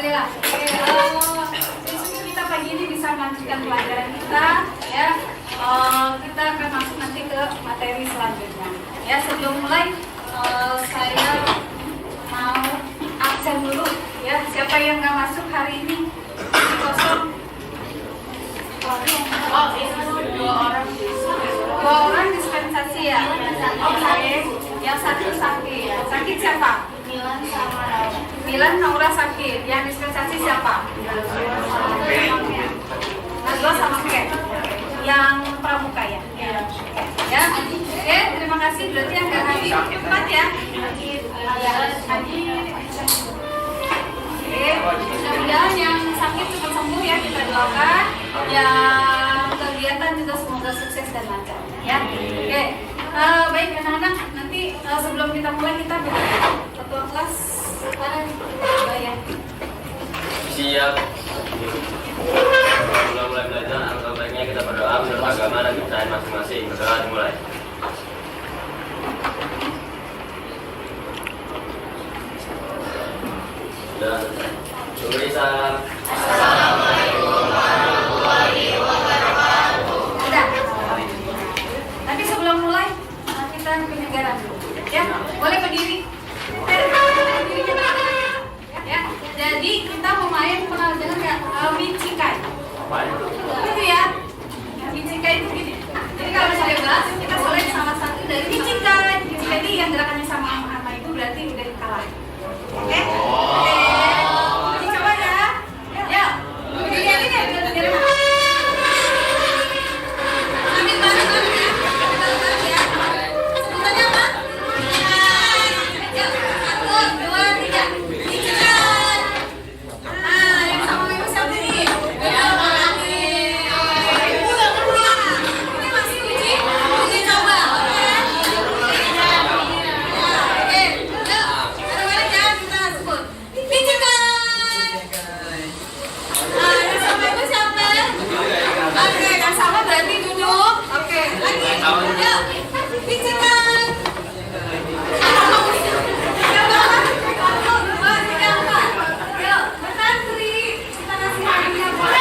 Alhamdulillah. Oke, kita pagi ini bisa melanjutkan pelajaran kita, ya. Kita akan masuk nanti ke materi selanjutnya. Ya, sebelum mulai saya mau absen dulu, ya. Siapa yang nggak masuk hari ini? Kosong. Oh, dua orang dispensasi ya. Oke. Yang satu sakit. Sakit siapa? Milan Naura sakit. Yang dispensasi siapa? Najwa sama Ken. Yang pramuka ya. Ya. Oke, terima kasih. Berarti yang nggak hadir 4 ya. Oke, mudah-mudahan yang sakit cepat sembuh ya, kita doakan. Yang kegiatan juga semoga sukses dan lancar ya. Oke, baik anak-anak, nanti sebelum kita mulai kita ketua kelas ya. Siap. Mulai belajar, alangkah baiknya kita berdoa menurut agama dan kepercayaan masing-masing. Berdoa dimulai. Dan beri salam. Assalamualaikum warahmatullahi wabarakatuh. Udah. Nanti sebelum mulai kita penyegaran dulu. Ya, boleh berdiri. Ya, jadi kita mau main pernah dengar nggak? Bicikai. Apa itu? Itu ya. Bicikai itu gini. Jadi kalau saya bahas kita select salah satu dari bicikai. Bicikai ini yang gerakannya sama itu berarti udah kalah. Oke? Oke. Dicoba ya. Ya. Berdiri deh, berdiri. Ambil bareng ya. Ya. Sebutannya apa? Ya. 1, 2, 3. Bicikai. Nah, yang sama ibu siapa nih? Ya, ini masih uji. Uji coba. Oke. Bareng-bareng ya kita sebut. Bicikai. Nah, yang sama ibu siapa? Oke, yang sama berarti duduk. Oke, lagi. Yuk. Bicikai. 1, 2, 3, 4. Yuk, bertantri. Kita kasih hadiah buat.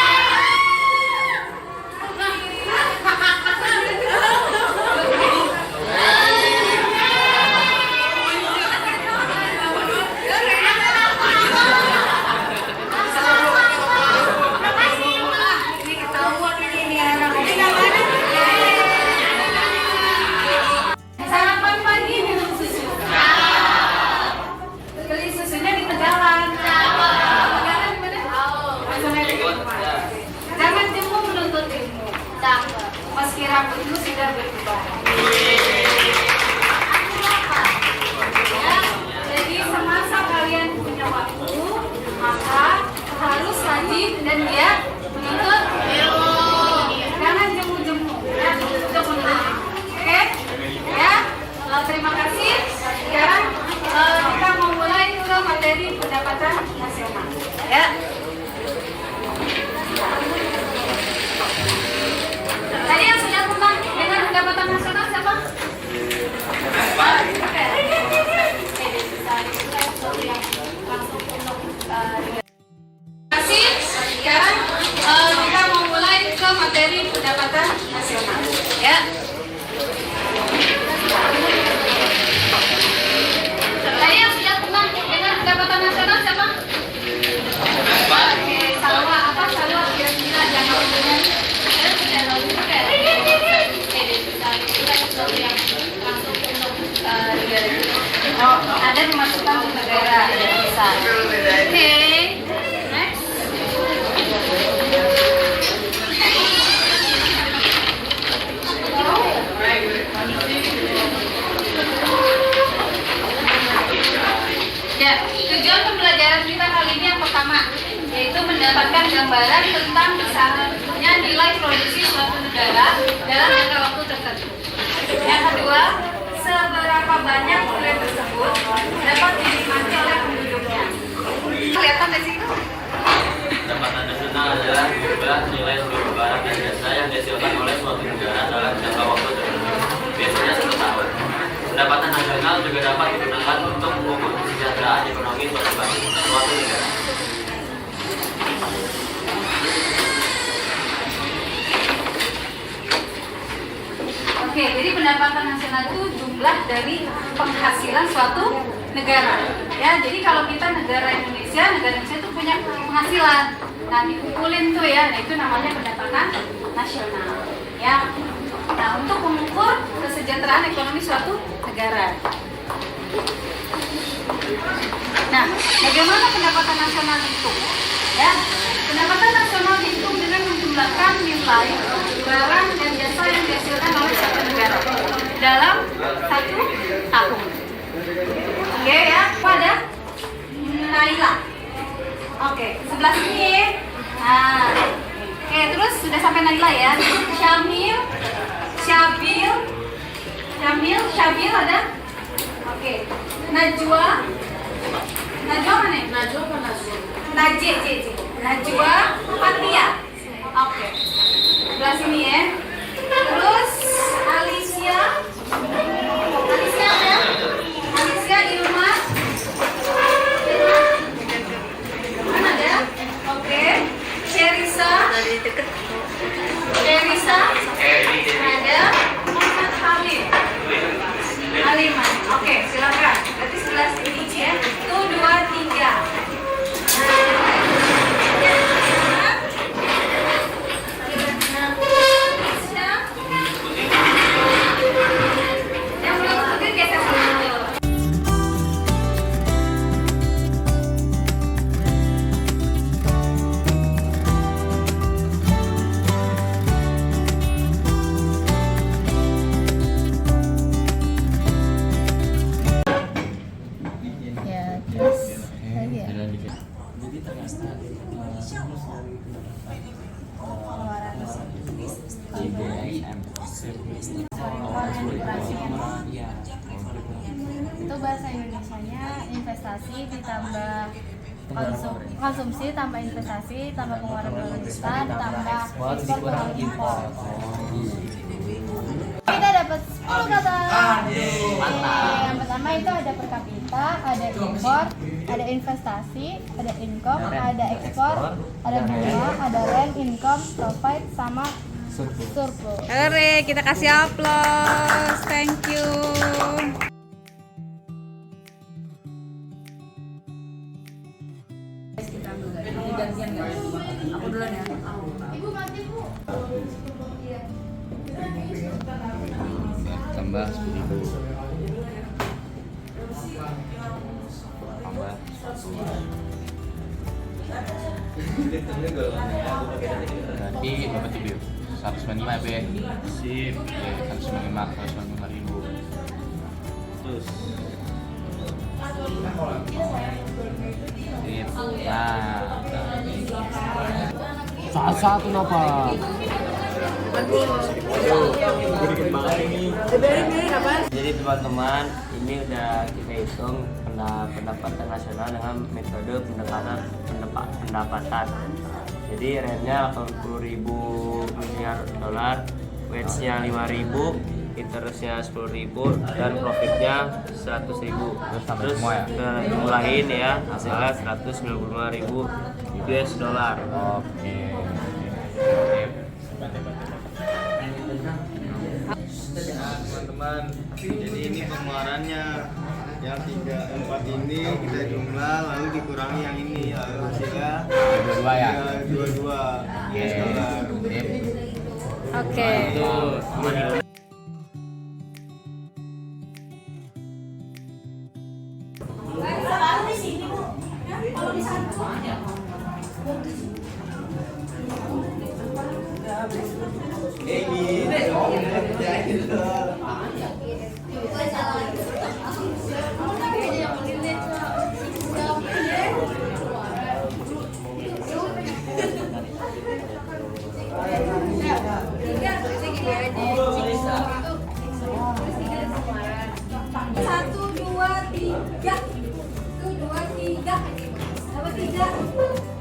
Ini ketahuan ini anak. Ini namanya. Sarapan pagi minum susu. Beli susunya di Tegalan. Tegalan di mana? Jangan jemu menuntut ilmu. Meski rambutmu sudah berubah. Ya, jadi semasa kalian punya waktu, maka harus rajin dan giat menuntut ilmu. Jangan jemu-jemu, ya, untuk menuntut ilmu. Oke? Ya, terima kasih. Sekarang kita mau mulai ke materi pendapatan nasional. Ya. Tadi yang sudah pernah dengan pendapatan nasional siapa? Oke. Terima kasih. Sekarang kita mau mulai ke materi pendapatan nasional. Ya. Tadi yang sudah pernah dengan pendapatan nasional siapa? Oke, Salwa apa Salwa? Kira-kira jangan lupa. Oh, ada dimasukkan ke negara bisa. Oke, next. Ya, tujuan pembelajaran kita kali ini yang pertama yaitu mendapatkan gambaran tentang besarnya nilai produksi suatu negara dalam jangka waktu tertentu. Yang kedua, seberapa banyak nilai tersebut dapat dinikmati oleh penduduknya. Kelihatan di situ? Pendapatan nasional adalah jumlah nilai seluruh barang dan jasa yang dihasilkan oleh suatu negara dalam jangka waktu tertentu, biasanya 1 tahun. Pendapatan nasional juga dapat digunakan untuk mengukur kesejahteraan ekonomi suatu negara. Oke, jadi pendapatan nasional itu jumlah dari penghasilan suatu negara. Ya, jadi kalau kita negara Indonesia itu punya penghasilan. Nah, dikumpulin tuh ya, nah itu namanya pendapatan nasional. Ya. Nah, untuk mengukur kesejahteraan ekonomi suatu negara. Nah, bagaimana pendapatan nasional itu? Ya, pendapatan nasional dihitung dengan menjumlahkan nilai barang dan jasa yang dihasilkan oleh suatu negara dalam satu tahun. Oke ya, pada Naila. Oke, sebelah sini. Nah, oke, terus sudah sampai Naila ya. Syabil ada. Oke, Najwa mana? Najwa Fatia. Oke. Sebelah sini ya. Terus Alicia ada? Alicia Ilma. Mana ada? Oke. Sherisa. Ada. Muhammad Haliman. Oke, silakan. Berarti sebelah sini ya. 1, 2, 3. Yang belum ikutin geser dulu. Itu bahasa Indonesianya investasi ditambah konsumsi tambah investasi tambah pengeluaran berlanjutan tambah ekspor tambah impor. Kita dapat 10 kata. Yang pertama itu ada per kapita, ada impor, ada investasi, ada income, ada ekspor, ada bunga, ada rent, income, profit, sama surplus. Oke, kita kasih aplaus. Thank you. Aku duluan ya. Ibu mati, Bu. Tambah 10.000. Tambah. Berarti berapa tuh, Bill? 195 ya, Be? Sip. Oke, 195.000. Terus. Sip. Nah. Satu kenapa? Jadi teman-teman, ini udah kita hitung pendapatan nasional dengan metode pendapatan. Jadi rentnya 80.000 miliar dolar, wage-nya 5.000, interestnya 10.000, dan profitnya 100.000. Terus kita jumlahin ya, hasilnya 195.000 US dollar. Oke. Nah, teman-teman, jadi ini pengeluarannya yang 3-4 ini kita jumlah lalu dikurangi yang ini, lalu hasilnya 22 ya? 22 US dollar. Oke.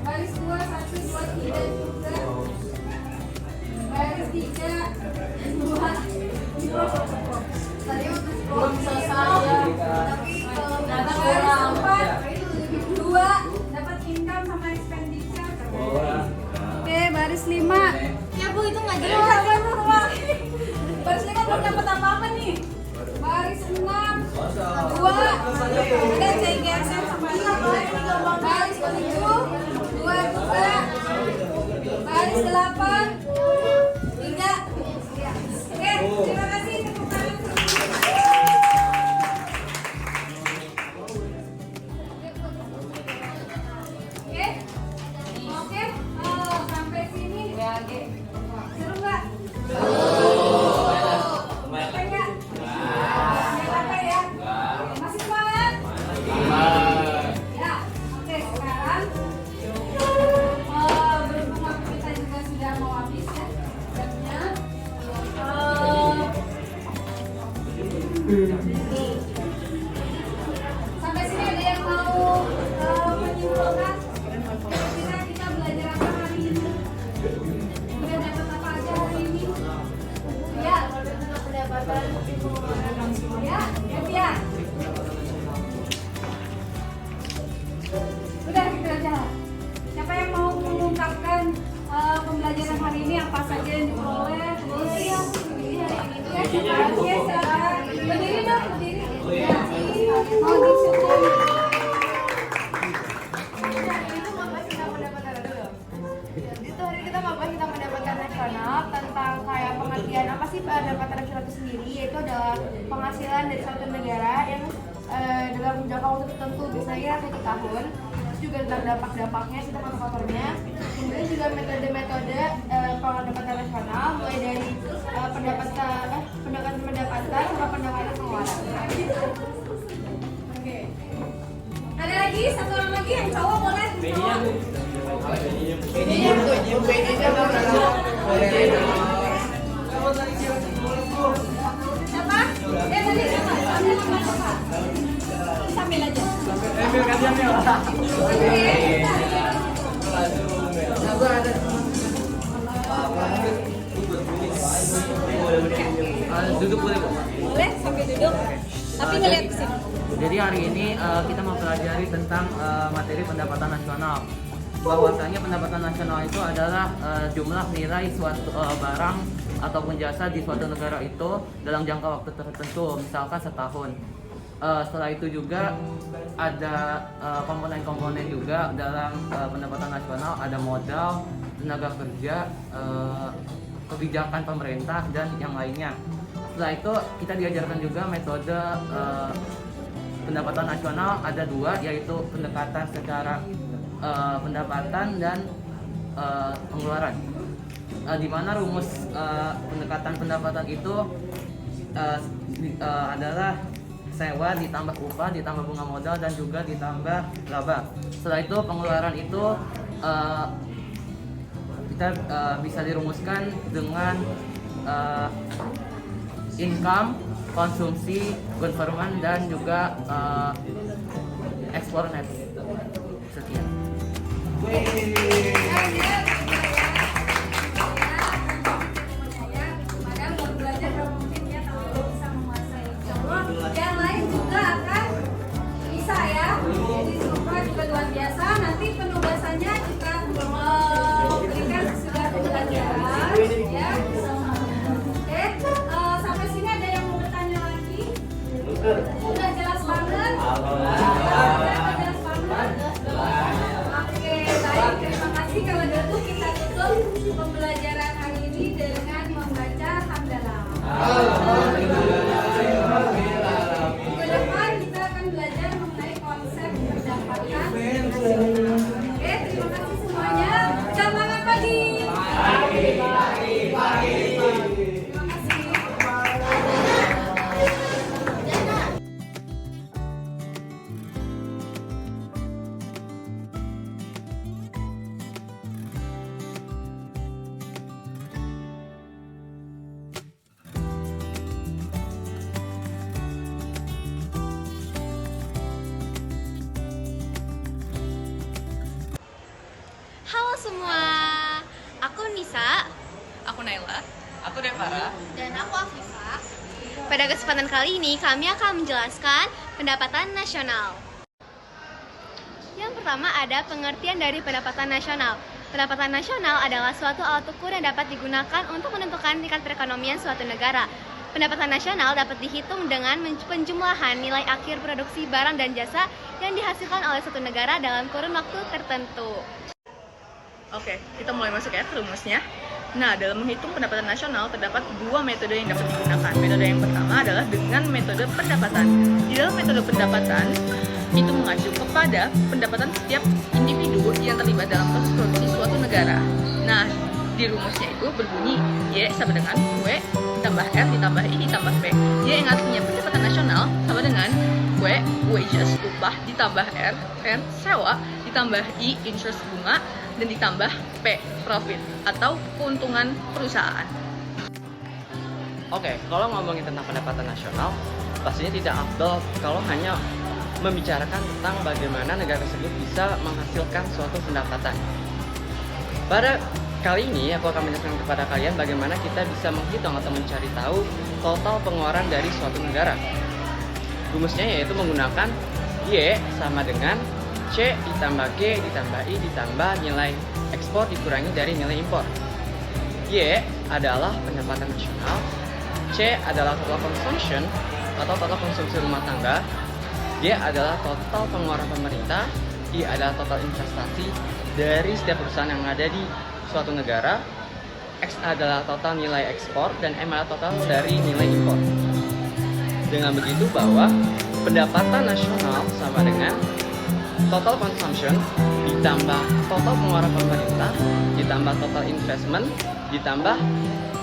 Baris 2, 1, 2, 3 juga. Baris 3, 2. Tadi belum selesai ya. Tapi baris 4, 2 dapat income sama expenditure. Oke, baris 5. Ya, Bu, itu nggak jelas. Baris 5 belum dapat apa-apa nih. Baris 6, 2, ada CGSM sama baris 7, 2 juga. Baris 8, 3. Oke, terima kasih tepuk tangan. Oke, sampai sini. Seru nggak? Capek nggak? Capek ya? Masih semangat? Ya, oke sekarang berhubung waktu kita juga sudah mau habis ya jamnya. Sampai sini ada yang mau menyimpulkan? Kira-kira kita belajar apa hari ini? Udah dapat apa aja hari ini? Ya, pendapatan ya, ya. Udah gitu aja. Siapa yang mau mengungkapkan pembelajaran hari ini apa saja yang diperoleh? Iya. Ya, silakan. Berdiri dong, berdiri. Ya. Mau disyukur. Itu hari kita membahas tentang pendapatan nasional, tentang kayak pengertian apa sih pendapatan nasional itu sendiri, yaitu adalah penghasilan dari suatu negara yang dalam jangka waktu tertentu, biasanya 1 tahun. Terus juga tentang dampak-dampaknya, faktor-faktornya. Kemudian juga metode-metode pendapatan nasional, mulai dari pendapatan sama pendapatan pengeluaran. Oke. Ada lagi satu orang lagi yang cowok boleh? Siapa? Tadi siapa? Ada nama. Sambil aja. Duduk boleh Bu? Boleh sambil duduk. Tapi ngeliat ke sini. Jadi hari ini kita mempelajari tentang materi pendapatan nasional. Bahwasanya pendapatan nasional itu adalah jumlah nilai suatu barang ataupun jasa di suatu negara itu dalam jangka waktu tertentu, misalkan setahun. Setelah itu juga ada komponen-komponen juga dalam pendapatan nasional, ada modal, tenaga kerja, kebijakan pemerintah dan yang lainnya. Setelah itu kita diajarkan juga metode pendapatan nasional, ada 2, yaitu pendekatan secara pendapatan dan pengeluaran. Di mana rumus pendekatan pendapatan itu adalah sewa ditambah upah ditambah bunga modal dan juga ditambah laba. Setelah itu pengeluaran itu kita bisa dirumuskan dengan income, konsumsi, government dan juga ekspor net. Sekian. Yang lain juga akan bisa ya. Jadi semua juga luar biasa. Nanti penugasannya kita berikan sesudah pembelajaran ya. Oke, sampai sini ada yang mau bertanya lagi? Udah jelas banget? Udah jelas banget? Oke, baik. Terima kasih. Kalau gitu kita tutup pembelajaran hari ini dengan membaca hamdalah. Minggu depan kita akan belajar mengenai konsep pendapatan nasional. Oke, terima kasih semuanya. Selamat pagi. Terima kasih. Halo semua, aku Nisa. Aku Naila. Aku Devara. Dan aku Afifah. Pada kesempatan kali ini kami akan menjelaskan pendapatan nasional. Yang pertama ada pengertian dari pendapatan nasional. Pendapatan nasional adalah suatu alat ukur yang dapat digunakan untuk menentukan tingkat perekonomian suatu negara. Pendapatan nasional dapat dihitung dengan penjumlahan nilai akhir produksi barang dan jasa yang dihasilkan oleh suatu negara dalam kurun waktu tertentu. Oke, kita mulai masuk ya ke rumusnya. Nah, dalam menghitung pendapatan nasional terdapat dua metode yang dapat digunakan. Metode yang pertama adalah dengan metode pendapatan. Di dalam metode pendapatan, itu mengacu kepada pendapatan setiap individu yang terlibat dalam proses produksi suatu negara. Nah, di rumusnya itu berbunyi Y sama dengan W ditambah R ditambah I ditambah P. Y yang artinya pendapatan nasional sama dengan W, wages, upah, ditambah R, rent, sewa, ditambah I, interest, bunga, dan ditambah P, profit, atau keuntungan perusahaan. Oke, kalau ngomongin tentang pendapatan nasional, pastinya tidak afdol kalau hanya membicarakan tentang bagaimana negara tersebut bisa menghasilkan suatu pendapatan. Pada kali ini, aku akan menjelaskan kepada kalian bagaimana kita bisa menghitung atau mencari tahu total pengeluaran dari suatu negara. Rumusnya yaitu menggunakan Y sama dengan C ditambah G ditambah I ditambah nilai ekspor dikurangi dari nilai impor. Y adalah pendapatan nasional, C adalah total consumption atau total konsumsi rumah tangga, G adalah total pengeluaran pemerintah, I adalah total investasi dari setiap perusahaan yang ada di suatu negara, X adalah total nilai ekspor, dan M adalah total dari nilai impor. Dengan begitu bahwa pendapatan nasional sama dengan total consumption ditambah total pengeluaran pemerintah ditambah total investment ditambah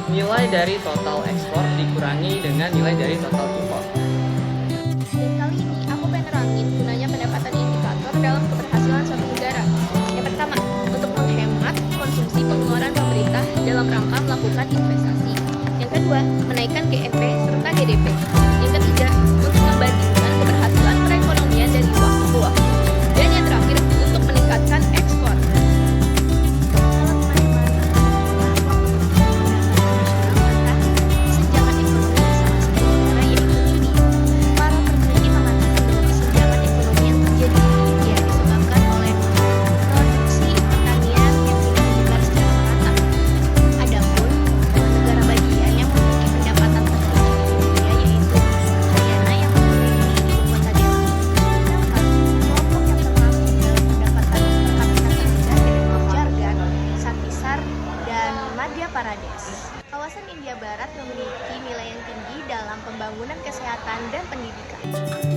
nilai dari total ekspor dikurangi dengan nilai dari total impor. Dan kali ini aku pengen nerangin gunanya pendapatan indikator dalam keberhasilan suatu negara. Yang pertama, untuk menghemat konsumsi pengeluaran pemerintah dalam rangka melakukan investasi. Yang kedua, menaikkan GNP serta GDP. Yang ketiga, untuk membandingkan keberhasilan perekonomian dari waktu ke waktu. Dan yang terakhir, untuk meningkatkan ekspor. Kawasan India Barat memiliki nilai yang tinggi dalam pembangunan kesehatan dan pendidikan.